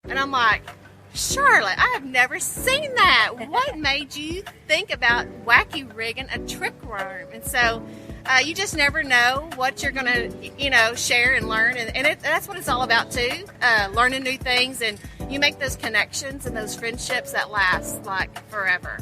And I'm like, Charlotte, I have never seen that. What made you think about wacky rigging a trick worm? And so you just never know what you're going to, share and learn. And that's what it's all about, too, learning new things. And you make those connections and those friendships that last, like, forever.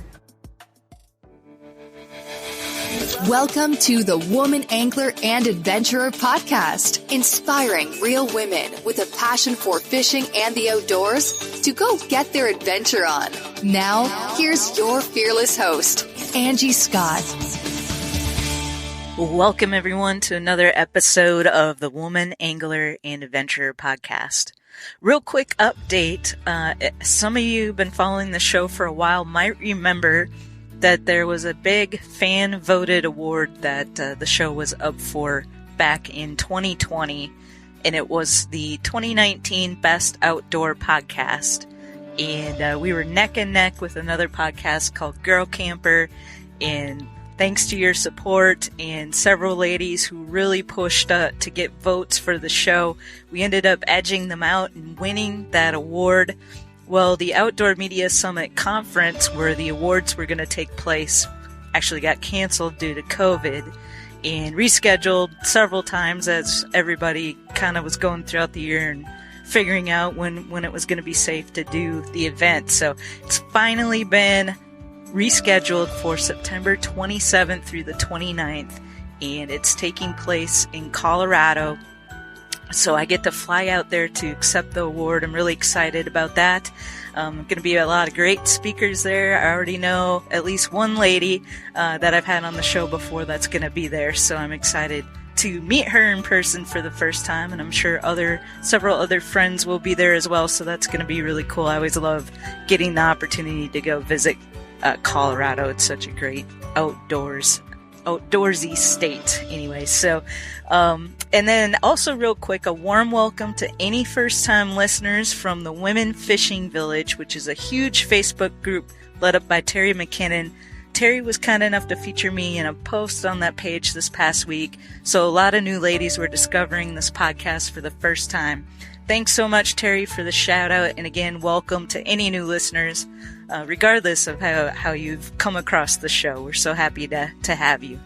Welcome to the Woman Angler and Adventurer podcast, inspiring real women with a passion for fishing and the outdoors to go get their adventure on. Now, here's your fearless host, Angie Scott. Welcome, everyone, to another episode of the Woman Angler and Adventurer podcast. Real quick update. Some of you have been following the show for a while might remember that there was a big fan-voted award that the show was up for back in 2020, and it was the 2019 Best Outdoor Podcast. And we were neck and neck with another podcast called Girl Camper, and thanks to your support and several ladies who really pushed to get votes for the show, we ended up edging them out and winning that award. Well, the Outdoor Media Summit conference where the awards were going to take place actually got canceled due to COVID and rescheduled several times as everybody kind of was going throughout the year and figuring out when it was going to be safe to do the event. So it's finally been rescheduled for September 27th through the 29th, and it's taking place in Colorado. So I get to fly out there to accept the award. I'm really excited about that. Going to be a lot of great speakers there. I already know at least one lady that I've had on the show before that's going to be there. So I'm excited to meet her in person for the first time. And I'm sure several other friends will be there as well. So that's going to be really cool. I always love getting the opportunity to go visit Colorado. It's such a great outdoorsy state anyway. So and then also real quick, a warm welcome to any first-time listeners from the Women Fishing Village, which is a huge Facebook group led up by Terry McKinnon. Terry was kind enough to feature me in a post on that page this past week, so a lot of new ladies were discovering this podcast for the first time. Thanks so much, Terry, for the shout out, and again, welcome to any new listeners, regardless of how you've come across the show. We're so happy to have you.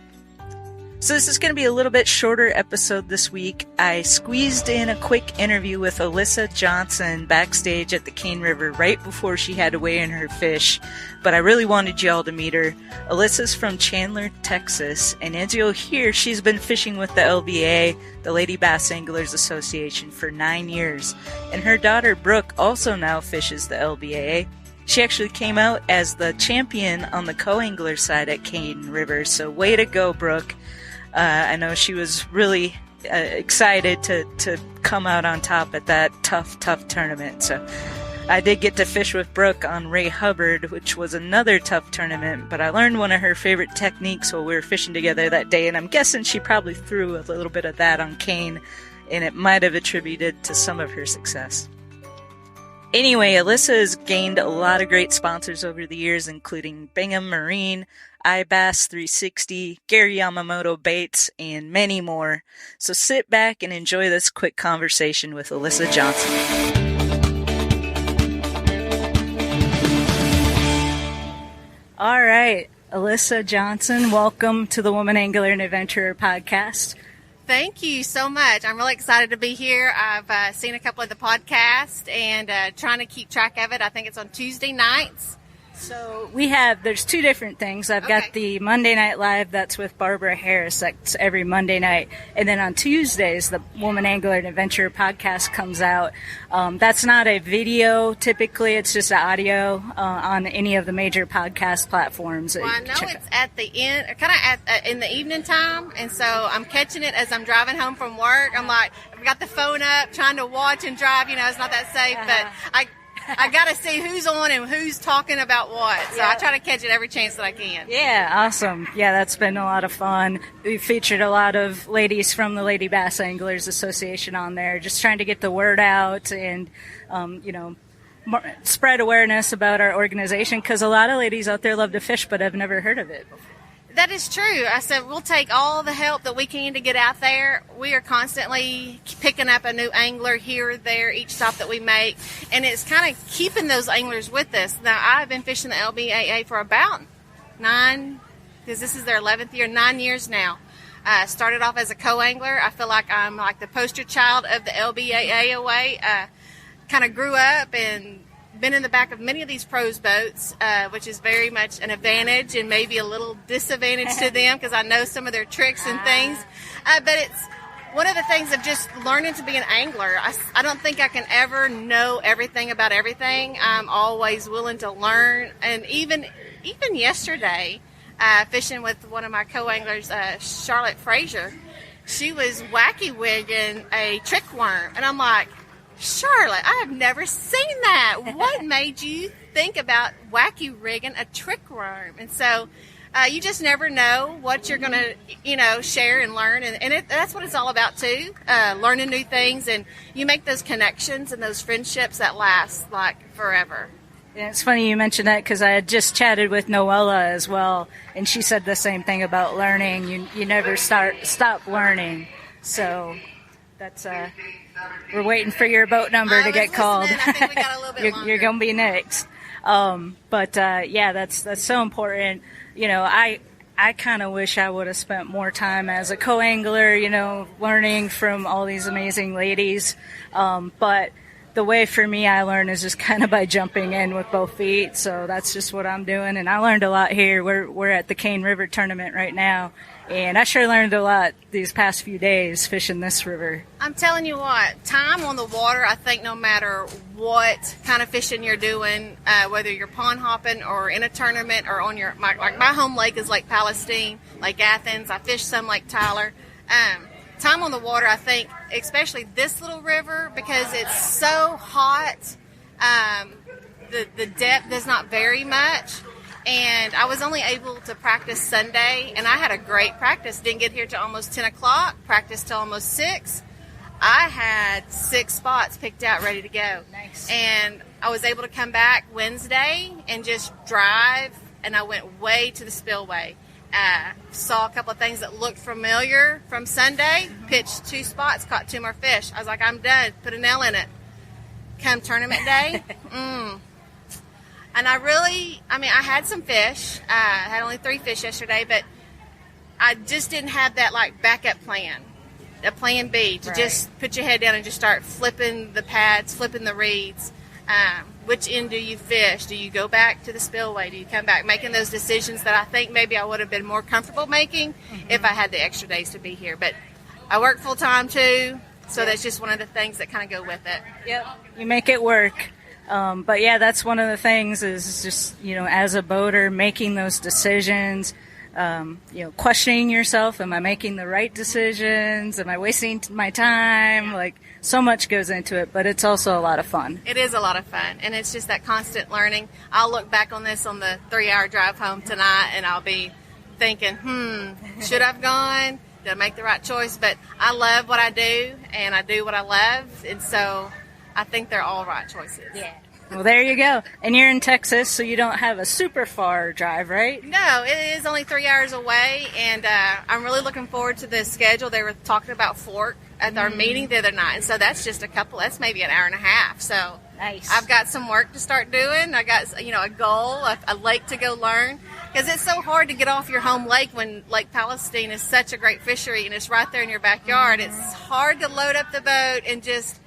So this is going to be a little bit shorter episode this week. I squeezed in a quick interview with Alisa Johnson backstage at the Cane River right before she had to weigh in her fish, but I really wanted y'all to meet her. Alisa's from Chandler, Texas, and as you'll hear, she's been fishing with the LBA, the Lady Bass Anglers Association, for 9 years, and her daughter Brooke also now fishes the LBA. She actually came out as the champion on the co-angler side at Cane River, so way to go, Brooke. I know she was really excited to come out on top at that tough tournament. So I did get to fish with Brooke on Ray Hubbard, which was another tough tournament, but I learned one of her favorite techniques while we were fishing together that day, and I'm guessing she probably threw a little bit of that on Cane, and it might have attributed to some of her success. Anyway, Alisa has gained a lot of great sponsors over the years, including Bingham Marine, iBass 360, Gary Yamamoto Baits, and many more. So sit back and enjoy this quick conversation with Alisa Johnson. All right, Alisa Johnson, welcome to the Woman Angler and Adventurer podcast. Thank you so much. I'm really excited to be here. I've seen a couple of the podcasts and trying to keep track of it. I think it's on Tuesday nights. So there's two different things. I've got the Monday Night Live, that's with Barbara Harris, that's every Monday night. And then on Tuesdays, the Woman Angler and Adventurer podcast comes out. That's not a video, typically, it's just audio on any of the major podcast platforms. Well, I know it's at the end, kind of in the evening time, and so I'm catching it as I'm driving home from work. I'm like, I've got the phone up, trying to watch and drive, it's not that safe, but I got to see who's on and who's talking about what. So I try to catch it every chance that I can. Yeah, awesome. Yeah, that's been a lot of fun. We featured a lot of ladies from the Lady Bass Anglers Association on there, just trying to get the word out and, spread awareness about our organization, because a lot of ladies out there love to fish but have never heard of it before. That is true. I said we'll take all the help that we can to get out there. We are constantly picking up a new angler here or there each stop that we make, and it's kind of keeping those anglers with us. Now, I've been fishing the LBAA for about 9, because this is their 11th year, 9 years now. Started off as a co-angler. I feel like I'm like the poster child of the LBAA away. Kind of grew up and been in the back of many of these pros boats, which is very much an advantage and maybe a little disadvantage to them because I know some of their tricks and things. But it's one of the things of just learning to be an angler. I don't think I can ever know everything about everything. I'm always willing to learn. And even yesterday, fishing with one of my co-anglers, Charlotte Frazier, she was wacky wigging a trick worm. And I'm like, Charlotte, I have never seen that. What made you think about wacky rigging a trick worm? And so you just never know what you're going to, share and learn. And that's what it's all about, too, learning new things. And you make those connections and those friendships that last, like, forever. Yeah, it's funny you mentioned that because I had just chatted with Noella as well, and she said the same thing about learning. You never stop learning. So that's we're waiting for your boat number to get called. I think we got a little bit longer. You're going to be next. But that's so important. I kind of wish I would have spent more time as a co-angler, learning from all these amazing ladies. But the way for me I learn is just kind of by jumping in with both feet. So that's just what I'm doing. And I learned a lot here. We're at the Cane River tournament right now. And I sure learned a lot these past few days fishing this river. I'm telling you what, time on the water, I think no matter what kind of fishing you're doing, whether you're pond hopping or in a tournament or on my home lake is Lake Palestine, Lake Athens. I fish some Lake Tyler. Time on the water, I think, especially this little river, because it's so hot, the depth is not very much. And I was only able to practice Sunday, and I had a great practice. Didn't get here till almost 10 o'clock, practiced till almost 6. I had 6 spots picked out, ready to go. Nice. And I was able to come back Wednesday and just drive, and I went way to the spillway. Saw a couple of things that looked familiar from Sunday, pitched 2 spots, caught 2 more fish. I was like, I'm done, put a nail in it. Come tournament day, And I had some fish. I had only 3 fish yesterday, but I just didn't have that, backup plan, a plan B, to just put your head down and just start flipping the pads, flipping the reeds. Which end do you fish? Do you go back to the spillway? Do you come back? Making those decisions that I think maybe I would have been more comfortable making if I had the extra days to be here. But I work full-time, too, so that's just one of the things that kind of go with it. Yep, you make it work. But yeah, that's one of the things is just, as a boater, making those decisions, questioning yourself. Am I making the right decisions? Am I wasting my time? So much goes into it, but it's also a lot of fun. It is a lot of fun, and it's just that constant learning. I'll look back on this on the 3-hour drive home tonight, and I'll be thinking, should I have gone? Did I make the right choice? But I love what I do, and I do what I love, and so I think they're all right choices. Yeah. Well, there you go. And you're in Texas, so you don't have a super far drive, right? No, it is only 3 hours away, and I'm really looking forward to the schedule. They were talking about Fork at our meeting the other night, and so that's just that's maybe an hour and a half. So nice. I've got some work to start doing. I got, a goal, a lake to go learn, because it's so hard to get off your home lake when Lake Palestine is such a great fishery, and it's right there in your backyard. It's hard to load up the boat and just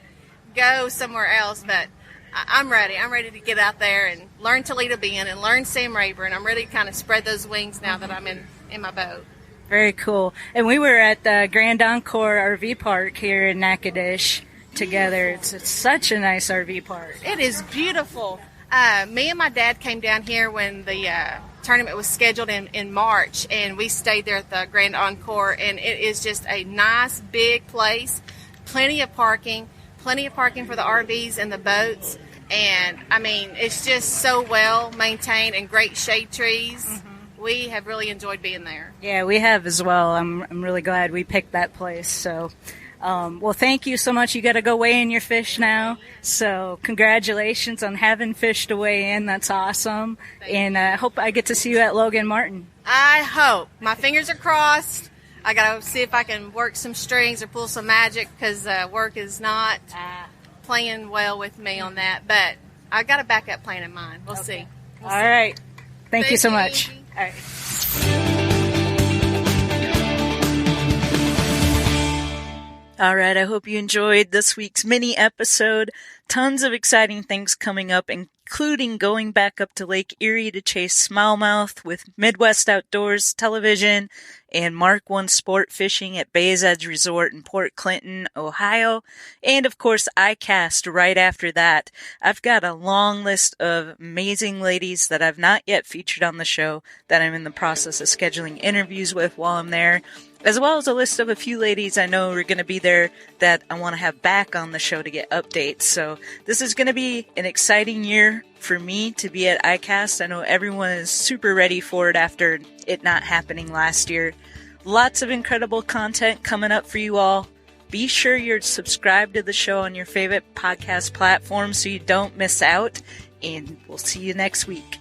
go somewhere else, but I'm ready. I'm ready to get out there and learn Toledo Bend and learn Sam Rayburn. I'm ready to kind of spread those wings now that I'm in my boat. Very cool. And we were at the Grand Encore RV Park here in Natchitoches together. It's such a nice RV park. It is beautiful. Me and my dad came down here when the tournament was scheduled in March, and we stayed there at the Grand Encore, and it is just a nice, big place, plenty of parking for the RVs and the boats. And, it's just so well maintained and great shade trees. We have really enjoyed being there. Yeah, we have as well. I'm really glad we picked that place. So, Well, thank you so much. You got to go weigh in your fish now. So congratulations on having fish to weigh in. That's awesome. And I hope I get to see you at Logan Martin. I hope. My fingers are crossed. I got to see if I can work some strings or pull some magic, because work is not playing well with me on that. But I got a backup plan in mind. We'll see. All right. Thank you so much. Angie. All right. All right, I hope you enjoyed this week's mini episode. Tons of exciting things coming up, including going back up to Lake Erie to chase smallmouth with Midwest Outdoors Television and Mark 1 Sport Fishing at Bay's Edge Resort in Port Clinton, Ohio. And of course, iCast right after that. I've got a long list of amazing ladies that I've not yet featured on the show that I'm in the process of scheduling interviews with while I'm there, as well as a list of a few ladies I know are going to be there that I want to have back on the show to get updates. So this is going to be an exciting year for me to be at iCast. I know everyone is super ready for it after it not happening last year. Lots of incredible content coming up for you all. Be sure you're subscribed to the show on your favorite podcast platform so you don't miss out. And we'll see you next week.